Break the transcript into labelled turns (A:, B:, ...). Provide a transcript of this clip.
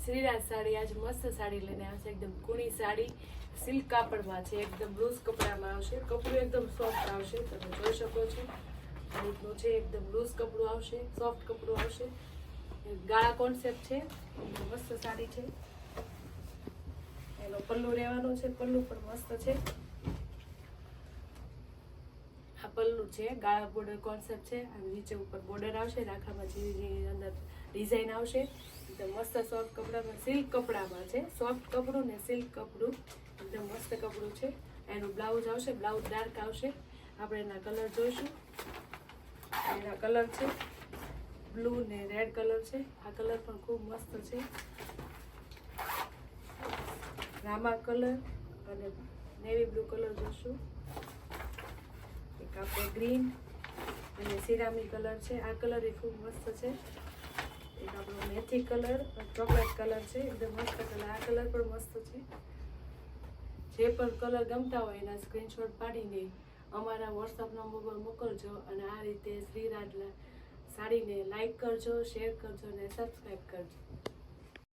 A: શ્રીરાજ સાડી આજ મસ્ત સાડી લઈને આવશે, એકદમ કુણી સાડી સિલ્ક કાપડમાં છે, એકદમ લૂઝ કપડામાં આવશે, કપડું એકદમ સોફ્ટ આવશે, તમે જોઈ શકો છો આ રીતનું છે, એકદમ લૂઝ કપડું આવશે, સોફ્ટ કપડું આવશે, ગાળા કોન્સેપ્ટ છે, મસ્ત સાડી છે, એનો પલ્લુ રહેવાનો છે, પલ્લુ પણ મસ્ત છે, આ પલ્લુ છે, ગાળા બોર્ડર કોન્સેપ્ટ છે, અને નીચે ઉપર બોર્ડર આવશે, રાખામાં જેવી અંદર ડિઝાઇન આવશે, એકદમ મસ્ત સોફ્ટ કપડામાં સિલ્ક કપડામાં છે, સોફ્ટ કપડું ને સિલ્ક કપડું એકદમ મસ્ત કપડું છે, એનું બ્લાઉઝ આવશે, બ્લાઉઝ ડાર્ક આવશે, આપણે એના કલર જોઈશું, એના કલર છે બ્લુ ને રેડ કલર છે, આ કલર પણ ખૂબ મસ્ત છે, રામા કલર અને નેવી બ્લુ કલર જોઈશું, એક આપણે ગ્રીન અને સિરામી કલર છે, આ કલર એ ખૂબ મસ્ત છે, એક આપણો મેથી કલર ચોકલેટ કલર છે, એકદમ મસ્ત કલર, આ કલર પણ મસ્ત છે, જે પણ કલર ગમતા હોય એના સ્ક્રીનશોટ પાડીને અમારા વોટ્સઅપ નંબર પર મોકલજો, અને આ રીતે શ્રીરાજ સાડીને લાઈક કરજો, શેર કરજો અને સબસ્ક્રાઈબ કરજો.